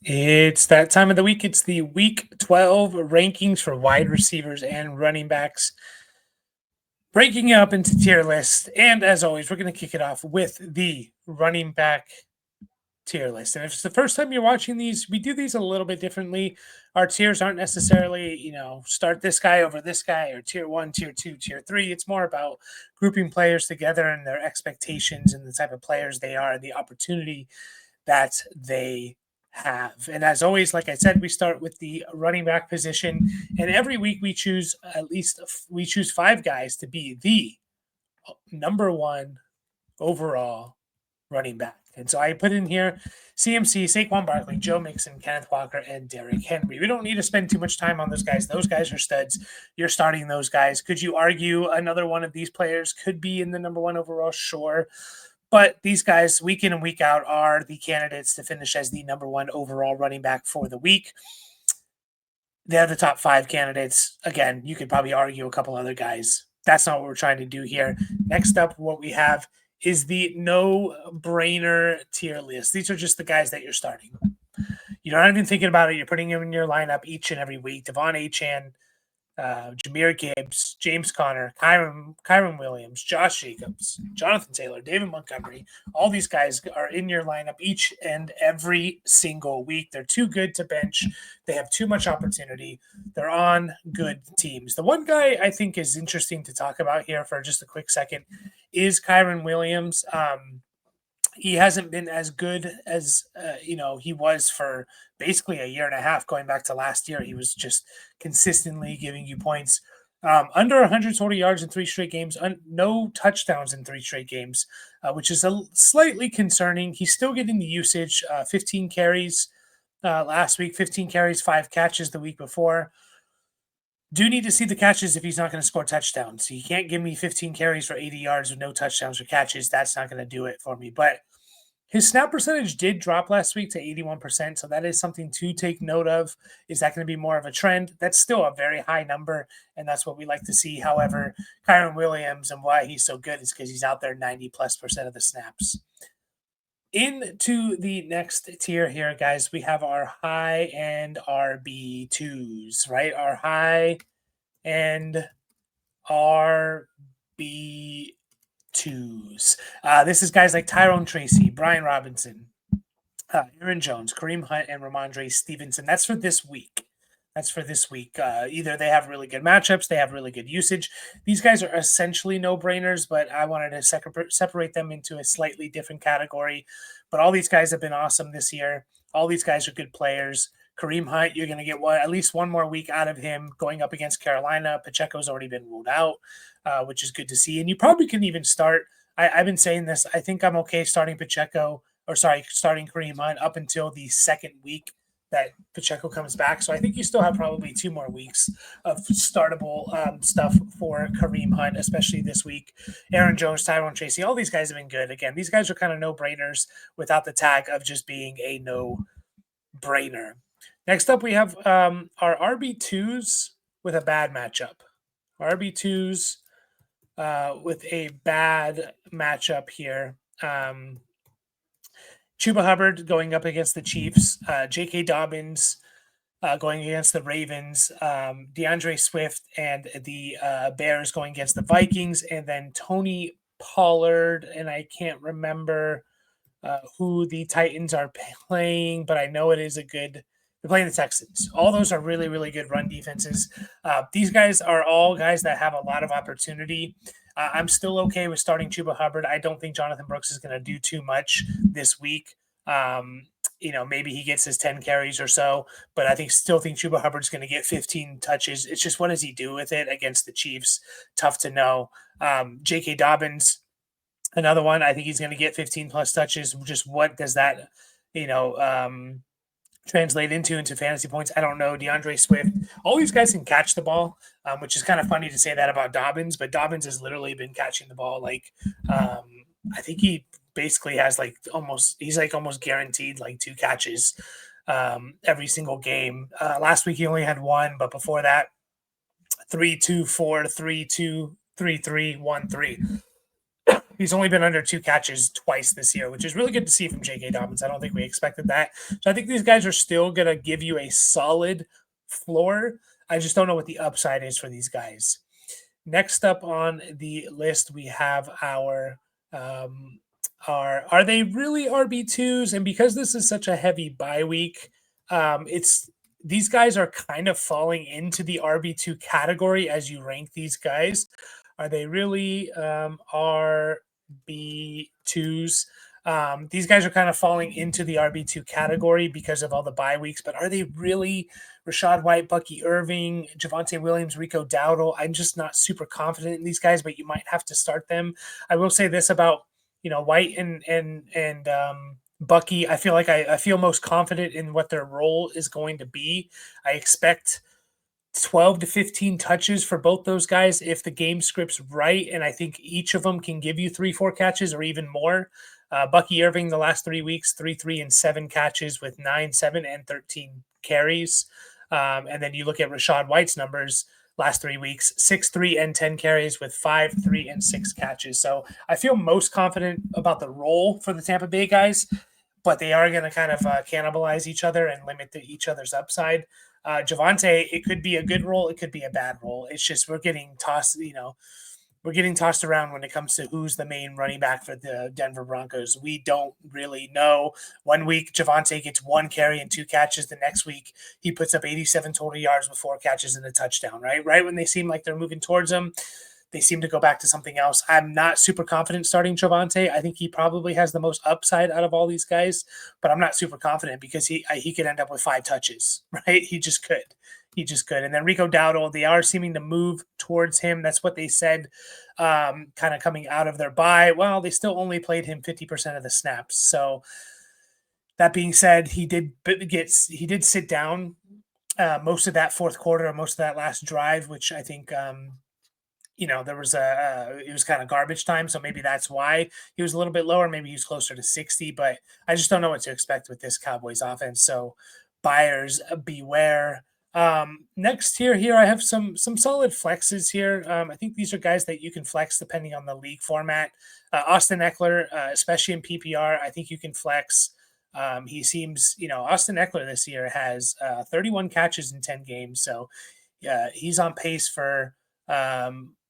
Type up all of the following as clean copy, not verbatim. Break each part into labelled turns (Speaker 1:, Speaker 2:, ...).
Speaker 1: It's that time of the week. It's the week 12 rankings for wide receivers and running backs, breaking it up into tier list. And as always, we're going to kick it off with the running back tier list. And if it's the first time you're watching these, we do these a little bit differently. Our tiers aren't necessarily, start this guy over this guy or tier one, tier two, tier three. It's more about grouping players together and their expectations and the type of players they are and the opportunity that they have. And as always, like I said, we start with the running back position, and every week we choose five guys to be the number one overall running back. And so I put in here CMC, Saquon Barkley, Joe Mixon, Kenneth Walker, and Derrick Henry. We don't need to spend too much time on those guys. Those guys are studs. You're starting those guys. Could you argue another one of these players could be in the number one overall? Sure. But these guys, week in and week out, are the candidates to finish as the number one overall running back for the week. They're the top five candidates. Again, you could probably argue a couple other guys. That's not what we're trying to do here. Next up, what we have is the no-brainer tier list. These are just the guys that you're starting. You're not even thinking about it. You're putting them in your lineup each and every week. Devon Achane, Jahmyr Gibbs, James Conner, Kyron Williams, Josh Jacobs, Jonathan Taylor, David Montgomery. All these guys are in your lineup each and every single week. They're too good to bench. They have too much opportunity. They're on good teams. The one guy I think is interesting to talk about here for just a quick second is Kyron Williams. He hasn't been as good as he was for basically a year and a half. Going back to last year, he was just consistently giving you points. Under 100 total yards in three straight games, no touchdowns in three straight games, which is slightly concerning. He's still getting the usage, 15 carries last week, 15 carries, 5 catches the week before. Do need to see the catches if he's not going to score touchdowns. He can't give me 15 carries for 80 yards with no touchdowns or catches. That's not going to do it for me. But his snap percentage did drop last week to 81%, so that is something to take note of. Is that going to be more of a trend? That's still a very high number, and that's what we like to see. However, Kyron Williams and why he's so good is because he's out there 90+% of the snaps. Into the next tier here, guys, we have our high-end RB2s, right? Our high-end RB2s. This is guys like Tyrone Tracy, Brian Robinson, Aaron Jones, Kareem Hunt, and Ramondre Stevenson. That's for this week. Either they have really good matchups, they have really good usage. These guys are essentially no-brainers, but I wanted to separate them into a slightly different category. But all these guys have been awesome this year. All these guys are good players. Kareem Hunt, you're going to get at least one more week out of him going up against Carolina. Pacheco's already been ruled out, which is good to see. And you probably can even start. I've been saying this. I think I'm okay starting starting Kareem Hunt up until the second week that Pacheco comes back. So I think you still have probably 2 more weeks of startable stuff for Kareem Hunt, especially this week. Aaron Jones, Tyrone Tracy, all these guys have been good. Again, these guys are kind of no-brainers without the tag of just being a no-brainer. Next up, we have our RB2s with a bad matchup. RB2s with a bad matchup here. Chuba Hubbard going up against the Chiefs, J.K. Dobbins going against the Ravens, DeAndre Swift and the Bears going against the Vikings, and then Tony Pollard, and I can't remember who the Titans are playing, but I know it is they're playing the Texans. All those are really, really good run defenses. These guys are all guys that have a lot of opportunity. I'm still okay with starting Chuba Hubbard. I don't think Jonathan Brooks is going to do too much this week. Maybe he gets his 10 carries or so, but I still think Chuba Hubbard's going to get 15 touches. It's just, what does he do with it against the Chiefs? Tough to know. J.K. Dobbins, another one. I think he's going to get 15 plus touches. Just what does that, translate into fantasy points? I don't know. DeAndre Swift, all these guys can catch the ball, which is kind of funny to say that about Dobbins, but Dobbins has literally been catching the ball. I think he basically has almost guaranteed 2 catches every single game. Last week he only had 1, but before that, 3, 2, 4, 3, 2, 3, 3, 1, 3. He's only been under 2 catches twice this year, which is really good to see from J.K. Dobbins. I don't think we expected that. So I think these guys are still going to give you a solid floor. I just don't know what the upside is for these guys. Next up on the list, we have um, our are they really RB2s? And because this is such a heavy bye week, it's these guys are kind of falling into the RB2 category as you rank these guys. Are they really RB2s? These guys are kind of falling into the RB2 category because of all the bye weeks, but are they really Rashad White, Bucky Irving, Javonte Williams, Rico Dowdle? I'm just not super confident in these guys, but you might have to start them. I will say this about White and Bucky. I feel like I feel most confident in what their role is going to be. I expect 12 to 15 touches for both those guys if the game script's right. And I think each of them can give you 3-4 catches or even more. Bucky Irving, the last 3 weeks, 3 and 7 catches with 9, 7, and 13 carries. And then you look at Rashad White's numbers last 3 weeks, 6, 3, and 10 carries with 5, 3, and 6 catches. So I feel most confident about the role for the Tampa Bay guys, but they are going to kind of cannibalize each other and limit each other's upside. Javonte, it could be a good role, it could be a bad role. It's just we're getting tossed, we're getting tossed around when it comes to who's the main running back for the Denver Broncos. We don't really know. 1 week, Javonte gets 1 carry and 2 catches. The next week, he puts up 87 total yards with 4 catches and a touchdown, right? Right when they seem like they're moving towards him, they seem to go back to something else. I'm not super confident starting Javonte. I think he probably has the most upside out of all these guys, but I'm not super confident because he could end up with 5 touches, right? He just could. He just could. And then Rico Dowdle, they are seeming to move towards him. That's what they said, kind of coming out of their bye. Well, they still only played him 50% of the snaps. So that being said, he did sit down most of that fourth quarter, or most of that last drive, which I think there was it was kind of garbage time. So maybe that's why he was a little bit lower. Maybe he was closer to 60, but I just don't know what to expect with this Cowboys offense. So buyers beware. Next here, I have some solid flexes here. I think these are guys that you can flex depending on the league format. Austin Eckler, especially in PPR, I think you can flex. He seems, Austin Eckler this year has 31 catches in 10 games. So he's on pace for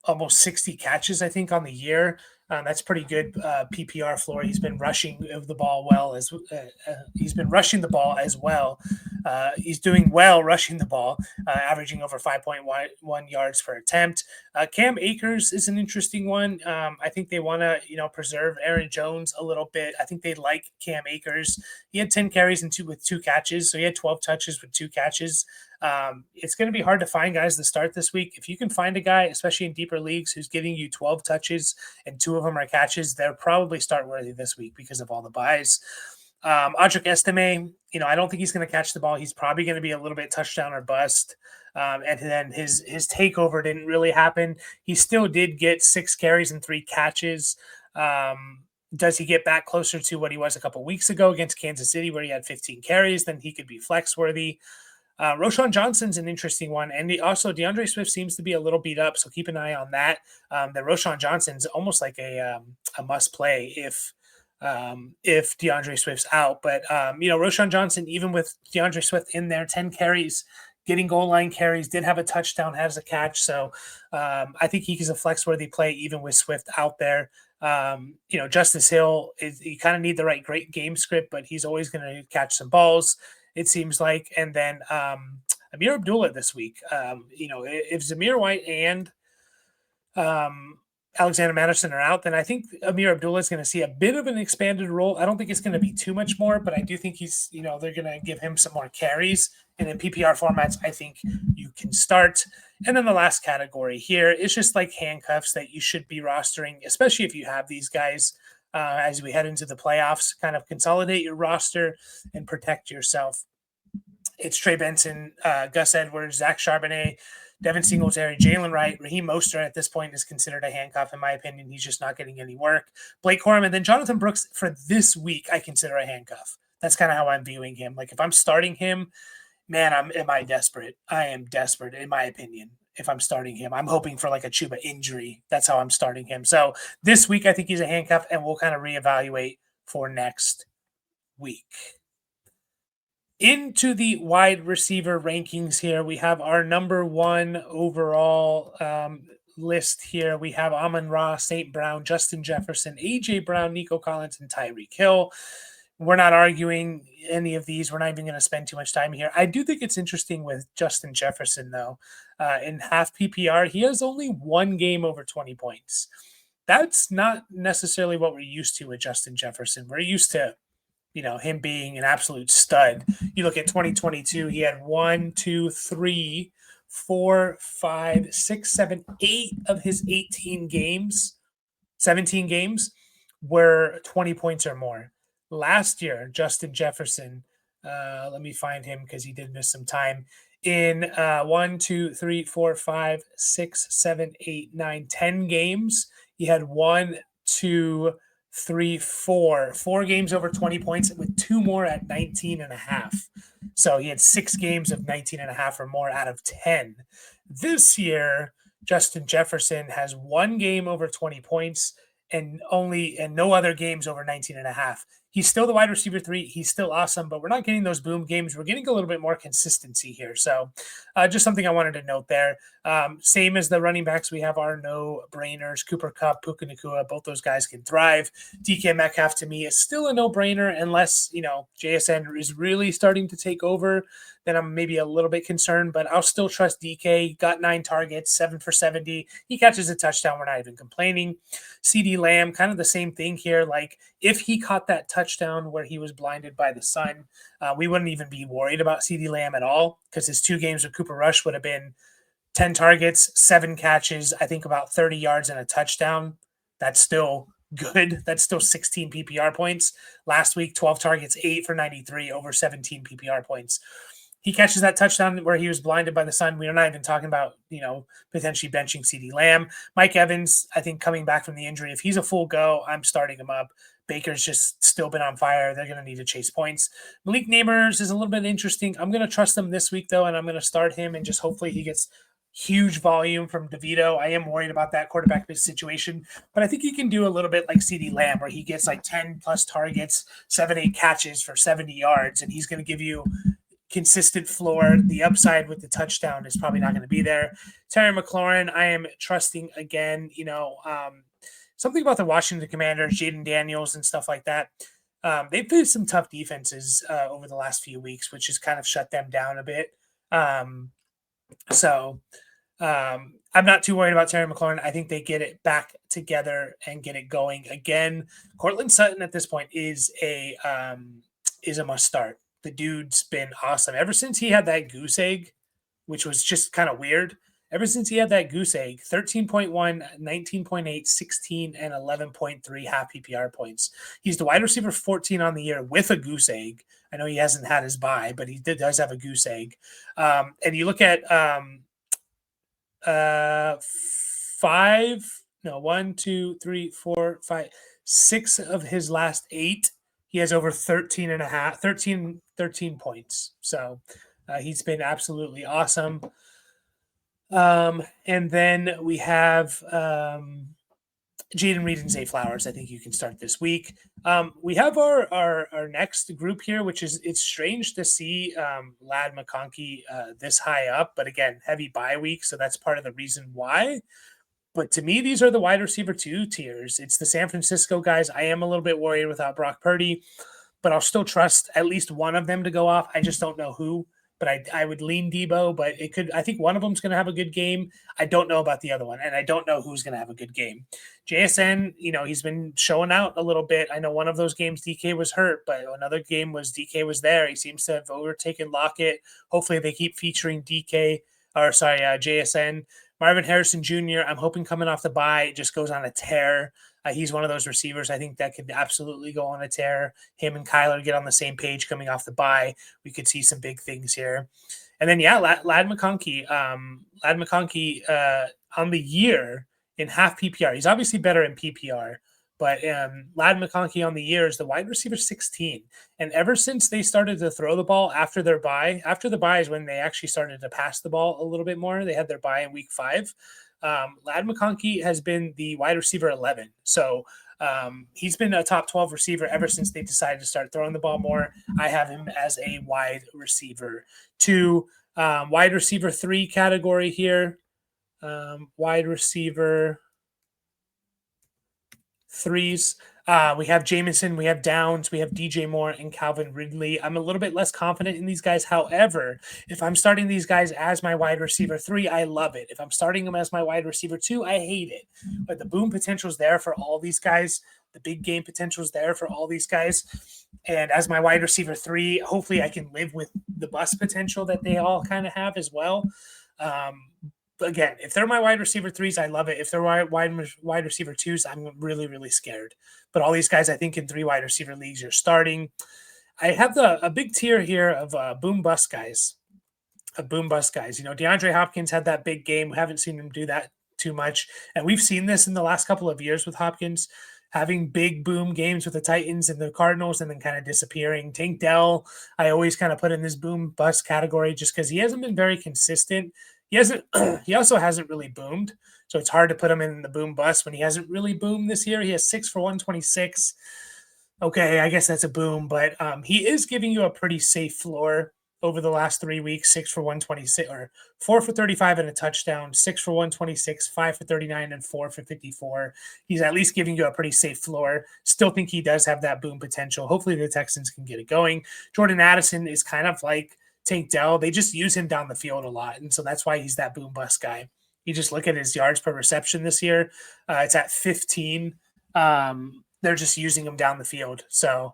Speaker 1: almost 60 catches, I think, on the year. That's pretty good PPR floor. He's been rushing the ball he's been rushing the ball as well. He's doing well rushing the ball, averaging over 5.1 yards per attempt. Cam Akers is an interesting one. I think they want to, preserve Aaron Jones a little bit. I think they like Cam Akers. He had 10 carries with 2 catches, so he had 12 touches with 2 catches. It's going to be hard to find guys to start this week. If you can find a guy, especially in deeper leagues, who's giving you 12 touches and 2 of them are catches, they're probably start worthy this week because of all the buys. Audric Estime, I don't think he's going to catch the ball. He's probably going to be a little bit touchdown or bust. And then his takeover didn't really happen. He still did get 6 carries and 3 catches. Does he get back closer to what he was a couple weeks ago against Kansas City, where he had 15 carries? Then he could be flex worthy. Roschon Johnson's an interesting one, and also DeAndre Swift seems to be a little beat up, so keep an eye on that. The Roschon Johnson's almost like a must play if DeAndre Swift's out. But Roschon Johnson, even with DeAndre Swift in there, 10 carries, getting goal line carries, did have a touchdown, has a catch. So I think he's a flex worthy play even with Swift out there. Justice Hill, you kind of need the right great game script, but he's always going to catch some balls, it seems like. And then Amir Abdullah this week. If Zamir White and Alexander Madison are out, then I think Amir Abdullah is going to see a bit of an expanded role. I don't think it's going to be too much more, but I do think he's, they're going to give him some more carries. And in PPR formats, I think you can start. And then the last category here is just like handcuffs that you should be rostering, especially if you have these guys as we head into the playoffs. Kind of consolidate your roster and protect yourself. It's Trey Benson, Gus Edwards, Zach Charbonnet, Devin Singletary, Jalen Wright, Raheem Mostert at this point is considered a handcuff, in my opinion. He's just not getting any work. Blake Corum, and then Jonathan Brooks for this week, I consider a handcuff. That's kind of how I'm viewing him. Like if I'm starting him, man, am I desperate. I am desperate, in my opinion. if I'm starting him. I'm hoping for like a Chuba injury. That's how I'm starting him. So this week, I think he's a handcuff, and we'll kind of reevaluate for next week. Into the wide receiver rankings here, we have our number one overall list here. We have Amon-Ra, St. Brown, Justin Jefferson, A.J. Brown, Nico Collins, and Tyreek Hill. We're not arguing any of these. We're not even going to spend too much time here. I do think it's interesting with Justin Jefferson, though. In half PPR, he has only one game over 20 points. That's not necessarily what we're used to with Justin Jefferson. We're used to, him being an absolute stud. You look at 2022, he had 1, 2, 3, 4, 5, 6, 7, 8 of his 17 games were 20 points or more. Last year, Justin Jefferson, let me find him because he did miss some time. In 1, 2, 3, 4, 5, 6, 7, 8, 9, 10 games, he had 1, 2, 3, 4 games over 20 points with 2 more at 19.5. So he had 6 games of 19.5 or more out of 10. This year, Justin Jefferson has 1 game over 20 points and no other games over 19.5. He's still the wide receiver 3. He's still awesome, but we're not getting those boom games. We're getting a little bit more consistency here. So just something I wanted to note there. Same as the running backs, we have our no-brainers, Cooper Kupp, Puka Nacua. Both those guys can thrive. DK Metcalf, to me, is still a no-brainer unless, JSN is really starting to take over. Then I'm maybe a little bit concerned, but I'll still trust DK. Got 9 targets, 7 for 70. He catches a touchdown. We're not even complaining. CeeDee Lamb, kind of the same thing here. Like, if he caught that touchdown where he was blinded by the sun, we wouldn't even be worried about CeeDee Lamb at all because his 2 games with Cooper Rush would have been 10 targets, 7 catches, I think about 30 yards and a touchdown. That's still good. That's still 16 PPR points. Last week, 12 targets, 8 for 93, over 17 PPR points. He catches that touchdown where he was blinded by the sun. We're not even talking about, potentially benching CeeDee Lamb. Mike Evans, I think coming back from the injury, if he's a full go, I'm starting him up. Baker's just still been on fire. They're going to need to chase points. Malik Neighbors is a little bit interesting. I'm going to trust him this week, though, and I'm going to start him and just hopefully he gets huge volume from DeVito. I am worried about that quarterback situation, but I think he can do a little bit like CeeDee Lamb where he gets like 10 plus targets, 7, 8 catches for 70 yards, and he's going to give you consistent floor. The upside with the touchdown is probably not going to be there. Terry McLaurin, I am trusting again. Something about the Washington Commanders, Jaden Daniels and stuff like that. They've faced some tough defenses over the last few weeks, which has kind of shut them down a bit. So I'm not too worried about Terry McLaurin. I think they get it back together and get it going again. Cortland Sutton at this point is a must start. The dude's been awesome ever since he had that goose egg, which was just kind of weird. Ever since he had that goose egg, 13.1, 19.8, 16, and 11.3 half PPR points. He's the wide receiver 14 on the year with a goose egg. I know he hasn't had his bye, but he does have a goose egg. And you look at 6 of his last 8. He has over 13 points. So he's been absolutely awesome. And then we have Jaden Reed and Zay Flowers. I think you can start this week. We have our next group here, which is, it's strange to see Ladd McConkey this high up, but again, heavy bye week. So that's part of the reason why. But to me, these are the wide receiver 2 tiers. It's the San Francisco guys. I am a little bit worried without Brock Purdy, but I'll still trust at least one of them to go off. I just don't know who, but I would lean Debo, but I think one of them's going to have a good game. I don't know about the other one, and I don't know who's going to have a good game. JSN, he's been showing out a little bit. I know one of those games DK was hurt, but another game was DK was there. He seems to have overtaken Lockett. Hopefully they keep featuring JSN. Marvin Harrison Jr., I'm hoping coming off the bye, just goes on a tear. He's one of those receivers I think that could absolutely go on a tear. Him and Kyler get on the same page coming off the bye. We could see some big things here. And then, Ladd McConkey. On the year in half PPR. He's obviously better in PPR, But Ladd McConkey on the year is the wide receiver 16. And ever since they started to throw the ball after the bye is when they actually started to pass the ball a little bit more. They had their bye in week 5. Ladd McConkey has been the wide receiver 11. So he's been a top 12 receiver ever since they decided to start throwing the ball more. I have him as a wide receiver 2. Wide receiver 3 category here. Wide receiver 3s. We have Jameson, we have Downs, we have DJ Moore, and Calvin Ridley. I'm a little bit less confident in these guys. However, if I'm starting these guys as my wide receiver 3, I love it. If I'm starting them as my wide receiver 2, I hate it. But the boom potential is there for all these guys. The big game potential is there for all these guys. And as my wide receiver 3, hopefully I can live with the bust potential that they all kind of have as well. Again, if they're my wide receiver 3s, I love it. If they're wide receiver 2s, I'm really, really scared. But all these guys, I think in 3 wide receiver leagues, you're starting. I have a big tier here of boom bust guys. DeAndre Hopkins had that big game. We haven't seen him do that too much. And we've seen this in the last couple of years with Hopkins, having big boom games with the Titans and the Cardinals and then kind of disappearing. Tank Dell, I always kind of put in this boom bust category just because he hasn't been very consistent. He also hasn't really boomed. So it's hard to put him in the boom bust when he hasn't really boomed this year. He has 6 for 126. Okay, I guess that's a boom, but he is giving you a pretty safe floor over the last 3 weeks. 6 for 126, or 4 for 35 and a touchdown, 6 for 126, 5 for 39, and 4 for 54. He's at least giving you a pretty safe floor. Still think he does have that boom potential. Hopefully the Texans can get it going. Jordan Addison is kind of like Tank Dell. They just use him down the field a lot, and so that's why he's that boom bust guy. You just look at his yards per reception this year. It's at 15. They're just using him down the field. So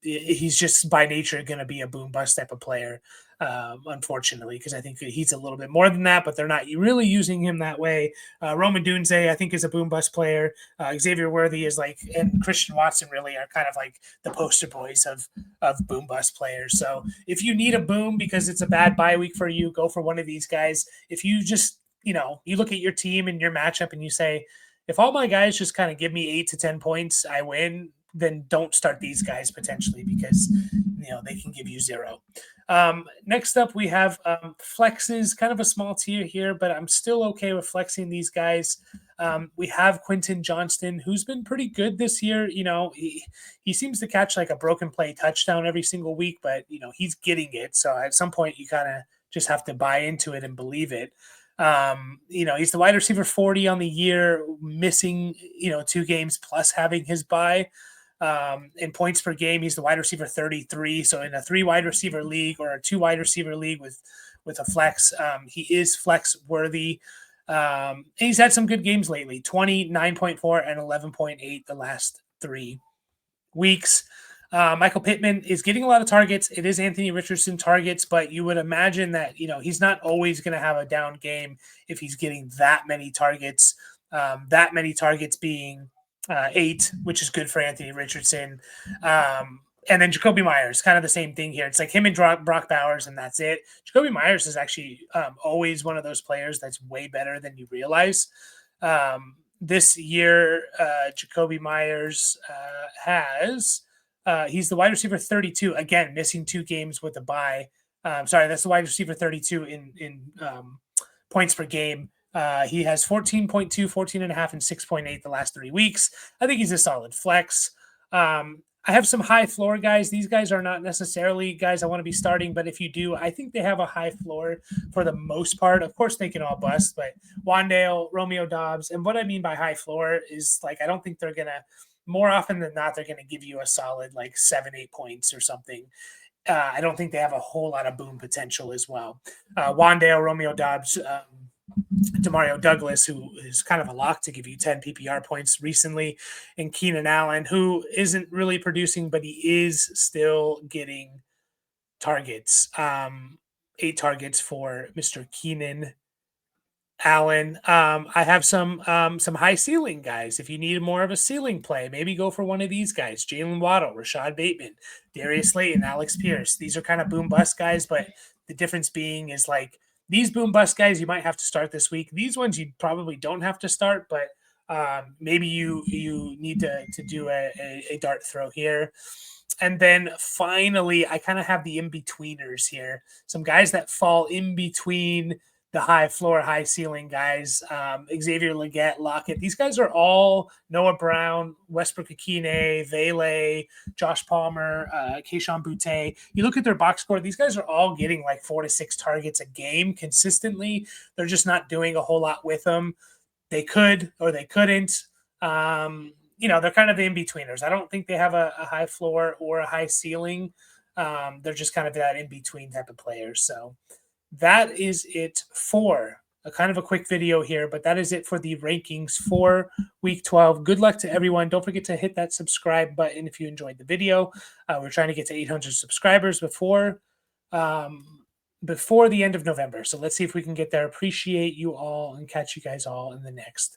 Speaker 1: he's just by nature going to be a boom bust type of player, unfortunately, because I think he's a little bit more than that, but they're not really using him that way. Roman Dunze, I think, is a boom bust player. Xavier Worthy is like, and Christian Watson really are kind of like the poster boys of boom bust players. So if you need a boom because it's a bad bye week for you, go for one of these guys. If you just, you look at your team and your matchup and you say, if all my guys just kind of give me 8 to 10 points, I win, then don't start these guys potentially because, they can give you 0. Next up, we have flexes, kind of a small tier here, but I'm still okay with flexing these guys. We have Quentin Johnston, who's been pretty good this year. He seems to catch like a broken play touchdown every single week, but, he's getting it. So at some point, you kind of just have to buy into it and believe it. He's the wide receiver 40 on the year, missing, 2 games plus having his bye. In points per game, he's the wide receiver 33. So in a 3 wide receiver league or a 2 wide receiver league with a flex, he is flex worthy. And he's had some good games lately, 20, 9.4, and 11.8 the last 3 weeks. Michael Pittman is getting a lot of targets. It is Anthony Richardson targets, but you would imagine that, he's not always going to have a down game if he's getting that many targets, being 8, which is good for Anthony Richardson. And then Jacoby Myers, kind of the same thing here. It's like him and Brock Bowers, and that's it. Jacoby Myers is actually always one of those players that's way better than you realize. This year, Jacoby Myers he's the wide receiver 32, again, missing 2 games with a bye. That's the wide receiver 32 in points per game. He has 14.2, 14.5, and 6.8 the last 3 weeks. I think he's a solid flex. I have some high floor guys. These guys are not necessarily guys I want to be starting, but if you do, I think they have a high floor for the most part. Of course, they can all bust, but Wandale, Romeo Dobbs, and what I mean by high floor is like I don't think they're going to, more often than not, they're going to give you a solid like 7-8 points or something. I don't think they have a whole lot of boom potential as well. Wandale, Romeo Dobbs, Demario Douglas, who is kind of a lock to give you 10 PPR points recently, and Keenan Allen, who isn't really producing, but he is still getting targets. 8 targets for Mr. Keenan Allen. I have some high ceiling guys. If you need more of a ceiling play, maybe go for one of these guys: Jalen Waddle, Rashad Bateman, Darius Slayton, Alex Pierce. These are kind of boom bust guys, but the difference being is like these boom bust guys you might have to start this week. These ones you probably don't have to start, but Maybe you need to do a dart throw here. And then finally, I kind of have the in-betweeners here. Some guys that fall in between the high floor, high ceiling guys. Xavier Legette, Lockett. These guys are all Noah Brown, Westbrook Akine, Vele, Josh Palmer, Keishon Butte. You look at their box score, these guys are all getting like 4 to 6 targets a game consistently. They're just not doing a whole lot with them. They could or they couldn't. They're kind of the in-betweeners. I don't think they have a high floor or a high ceiling. They're just kind of that in-between type of players. So that is it for a kind of a quick video here, but that is it for the rankings for week 12. Good luck to everyone. Don't forget to hit that subscribe button if you enjoyed the video. We're trying to get to 800 subscribers before the end of November. So let's see if we can get there. Appreciate you all and catch you guys all in the next